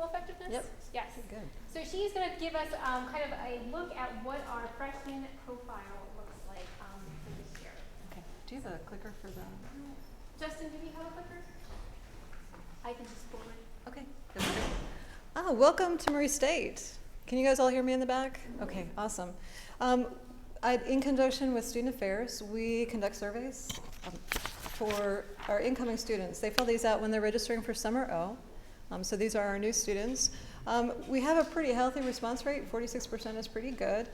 effectiveness? Yep. Yes. Good. So she's going to give us kind of a look at what our freshman profile looks like for this year. Okay. Do you have a clicker for the? Justin, do we have a clicker? I can just pull it. Okay. Oh, welcome to Murray State. Can you guys all hear me in the back? Okay, awesome. In conjunction with Student Affairs, we conduct surveys for our incoming students. They fill these out when they're registering for Summer O. So these are our new students. We have a pretty healthy response rate. 46% is pretty good.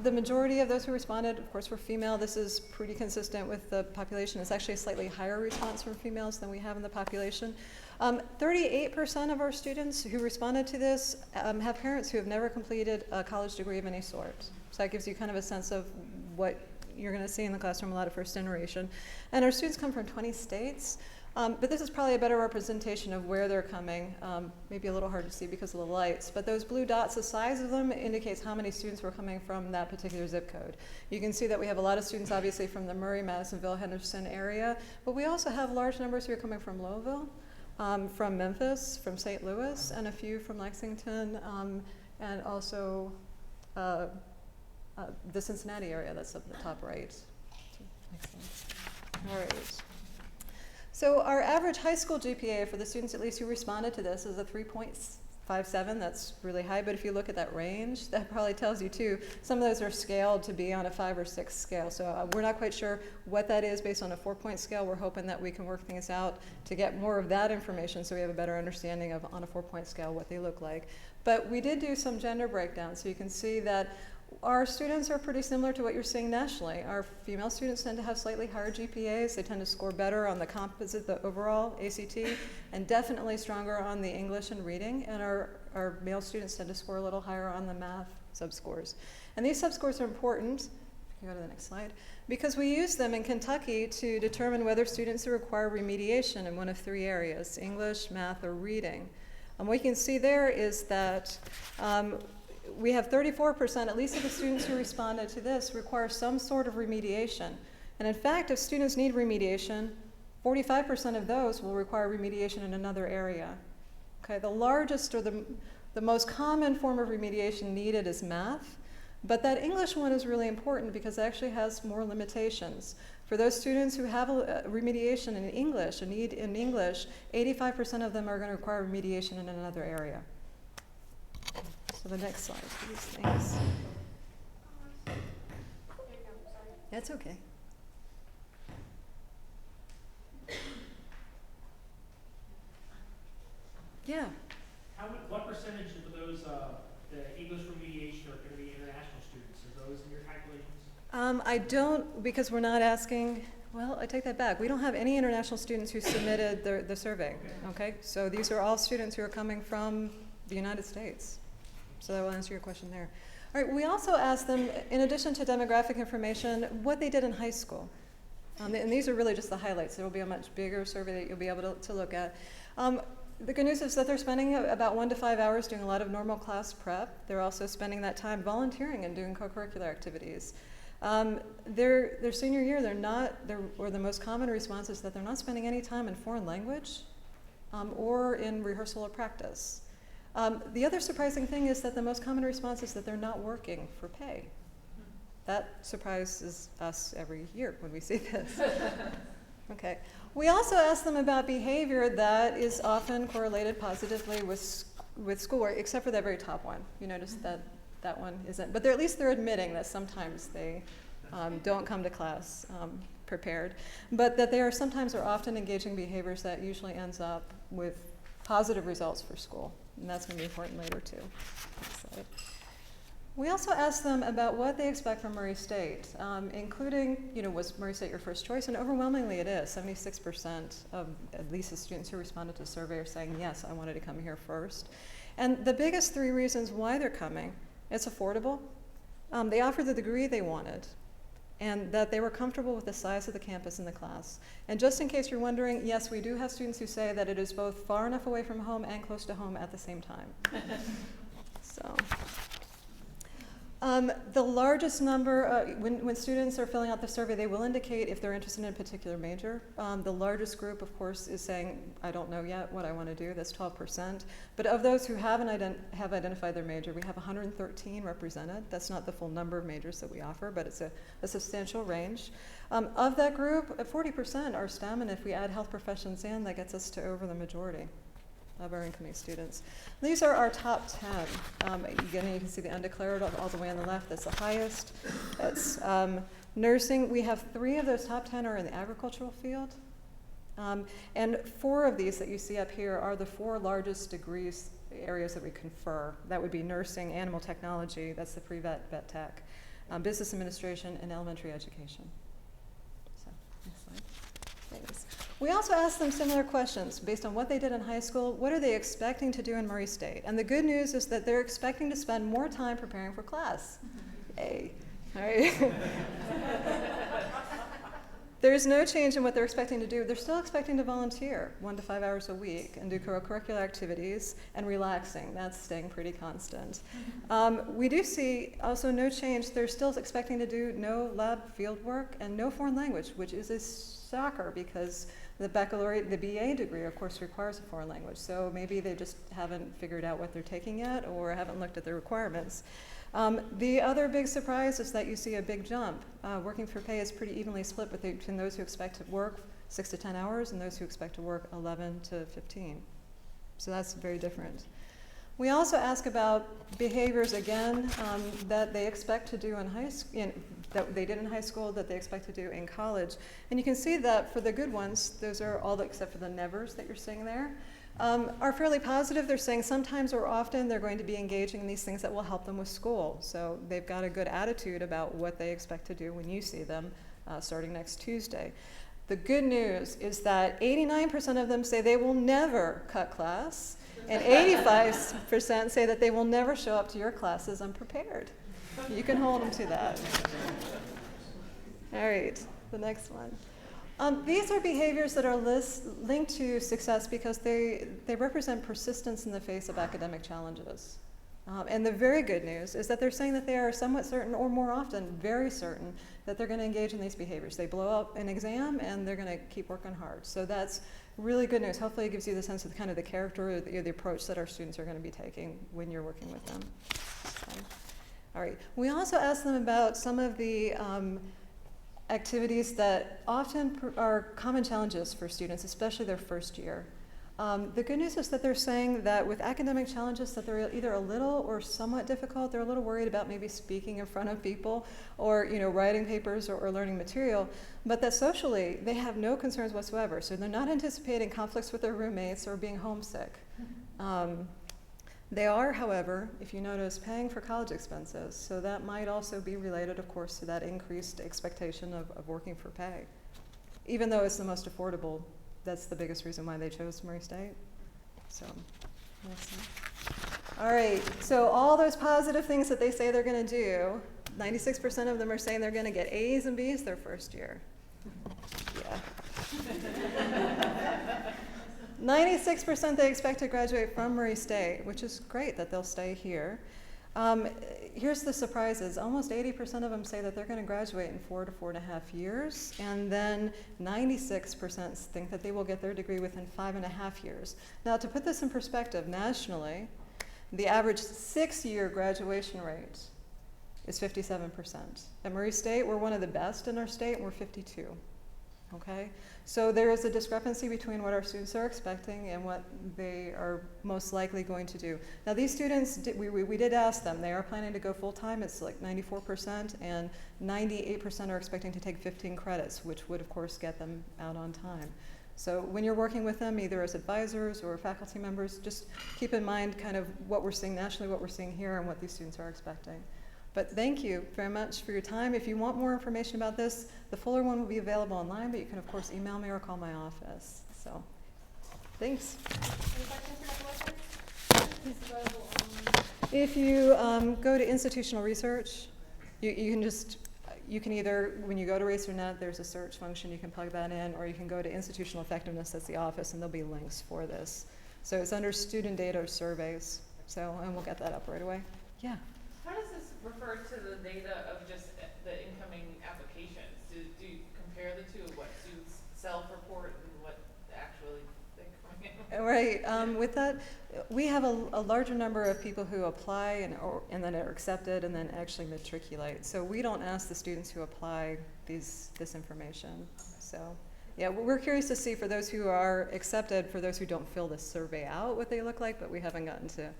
The majority of those who responded, of course, were female. This is pretty consistent with the population. It's actually a slightly higher response from females than we have in the population. 38% of our students who responded to this have parents who have never completed a college degree of any sort. So that gives you kind of a sense of what you're going to see in the classroom, a lot of first generation. And our students come from 20 states. But this is probably a better representation of where they're coming. Maybe a little hard to see because of the lights, but those blue dots, the size of them indicates how many students were coming from that particular zip code. You can see that we have a lot of students obviously from the Murray, Madisonville, Henderson area, but we also have large numbers who are coming from Louisville, from Memphis, from St. Louis, and a few from Lexington, and also the Cincinnati area that's up in the top right. All right. So our average high school GPA for the students at least who responded to this is a 3.57. That's really high, but if you look at that range, that probably tells you too. Some of those are scaled to be on a 5 or 6 scale. So we're not quite sure what that is based on a 4-point scale. We're hoping that we can work things out to get more of that information so we have a better understanding of on a 4-point scale what they look like. But we did do some gender breakdown, so you can see that our students are pretty similar to what you're seeing nationally. Our female students tend to have slightly higher GPAs. They tend to score better on the composite, the overall ACT, and definitely stronger on the English and reading. And our male students tend to score a little higher on the math subscores. And these subscores are important, if you go to the next slide, because we use them in Kentucky to determine whether students who require remediation in one of 3 areas, English, math, or reading. What you can see there is that we have 34%, at least of the students who responded to this, require some sort of remediation. And in fact, if students need remediation, 45% of those will require remediation in another area. Okay, the largest or the most common form of remediation needed is math, but that English one is really important because it actually has more limitations. For those students who have a remediation in English, a need in English, 85% of them are going to require remediation in another area. So the next slide, please. Thanks. That's okay. Yeah. What percentage of those the English remediation are going to be international students? Are those in your calculations? I don't, because we're not asking. Well, I take that back. We don't have any international students who submitted the survey. Okay, so these are all students who are coming from the United States. So that will answer your question there. All right, we also asked them, in addition to demographic information, what they did in high school. And these are really just the highlights. There will be a much bigger survey that you'll be able to look at. The good news is that they're spending about 1 to 5 hours doing a lot of normal class prep. They're also spending that time volunteering and doing co-curricular activities. Their senior year, the most common response is that they're not spending any time in foreign language or in rehearsal or practice. The other surprising thing is that the most common response is that they're not working for pay. That surprises us every year when we see this. Okay. We also ask them about behavior that is often correlated positively with schoolwork, except for that very top one. You notice that one isn't. But at least they're admitting that sometimes they don't come to class prepared, but that they are sometimes or often engaging behaviors that usually ends up with positive results for school. And that's going to be important later, too. Next slide. We also asked them about what they expect from Murray State, including, was Murray State your first choice? And overwhelmingly it is. 76% of at least the students who responded to the survey are saying, yes, I wanted to come here first. And the biggest 3 reasons why they're coming, it's affordable, they offer the degree they wanted, and that they were comfortable with the size of the campus and the class. And just in case you're wondering, yes, we do have students who say that it is both far enough away from home and close to home at the same time. So, The largest number, when students are filling out the survey, they will indicate if they're interested in a particular major. The largest group, of course, is saying, I don't know yet what I want to do. That's 12%. But of those who have identified their major, we have 113 represented. That's not the full number of majors that we offer, but it's a substantial range. Of that group, 40% are STEM, and if we add health professions in, that gets us to over the majority of our incoming students. These are our top 10. Again, you can see the undeclared all the way on the left. That's the highest. That's nursing. We have 3 of those top 10 are in the agricultural field. And 4 of these that you see up here are the 4 largest degrees areas that we confer. That would be nursing, animal technology, that's the pre-vet, vet tech, business administration, and elementary education. So, next slide. Thanks. We also asked them similar questions based on what they did in high school. What are they expecting to do in Murray State? And the good news is that they're expecting to spend more time preparing for class. Yay. All right. There's no change in what they're expecting to do. They're still expecting to volunteer 1 to 5 hours a week and do co-curricular activities and relaxing. That's staying pretty constant. We do see also no change. They're still expecting to do no lab field work and no foreign language, which is a shocker because the baccalaureate, the BA degree, of course, requires a foreign language. So maybe they just haven't figured out what they're taking yet or haven't looked at their requirements. The other big surprise is that you see a big jump. Working for pay is pretty evenly split between those who expect to work 6 to 10 hours and those who expect to work 11 to 15. So that's very different. We also ask about behaviors, again, that they expect to do in high school, that they did in high school, that they expect to do in college. And you can see that for the good ones, those are all except for the nevers that you're seeing there, are fairly positive. They're saying sometimes or often they're going to be engaging in these things that will help them with school. So they've got a good attitude about what they expect to do when you see them starting next Tuesday. The good news is that 89% of them say they will never cut class, and 85% say that they will never show up to your classes unprepared. You can hold them to that. All right, the next one. These are behaviors that are linked to success because they represent persistence in the face of academic challenges. And the very good news is that they're saying that they are somewhat certain, or more often, very certain, that they're going to engage in these behaviors. They blow up an exam and they're going to keep working hard. So that's really good news. Hopefully it gives you the sense of kind of the character or the approach that our students are going to be taking when you're working with them. Okay. All right. We also asked them about some of the activities that often are common challenges for students, especially their first year. The good news is that they're saying that with academic challenges that they're either a little or somewhat difficult. They're a little worried about maybe speaking in front of people or writing papers or learning material, but that socially they have no concerns whatsoever. So they're not anticipating conflicts with their roommates or being homesick. They are, however, if you notice, paying for college expenses. So that might also be related, of course, to that increased expectation of working for pay. Even though it's the most affordable, that's the biggest reason why they chose Murray State. So, all right, so all those positive things that they say they're going to do, 96% of them are saying they're going to get A's and B's their first year. Yeah. 96% they expect to graduate from Murray State, which is great that they'll stay here. Here's the surprises. Almost 80% of them say that they're going to graduate in 4 to 4.5 years, and then 96% think that they will get their degree within 5.5 years. Now, to put this in perspective, nationally, the average 6-year graduation rate is 57%. At Murray State, we're one of the best in our state, and we're 52. Okay? So there is a discrepancy between what our students are expecting and what they are most likely going to do. Now these students, we did ask them, they are planning to go full-time. It's like 94%, and 98% are expecting to take 15 credits, which would of course get them out on time. So when you're working with them, either as advisors or faculty members, just keep in mind kind of what we're seeing nationally, what we're seeing here, and what these students are expecting. But thank you very much for your time. If you want more information about this, the fuller one will be available online, but you can, of course, email me or call my office. So, thanks. Any questions for Dr. Wezner? It's available online. If you go to institutional research, you can either, when you go to RacerNet, there's a search function, you can plug that in, or you can go to institutional effectiveness, that's the office, and there'll be links for this. So it's under student data or surveys. So, and we'll get that up right away. Yeah. How does this refer to the data of just the incoming applications? Do you compare the two, what students self-report and what actually they coming in? Right. With that, we have a larger number of people who apply and then are accepted and then actually matriculate. So we don't ask the students who apply this information. So yeah, we're curious to see for those who are accepted, for those who don't fill the survey out, what they look like, but we haven't gotten to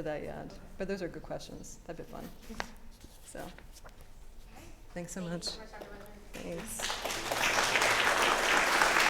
that yet. But those are good questions. That'd be fun. So thanks so much. Thank you so much, Dr. Wezner. Thanks.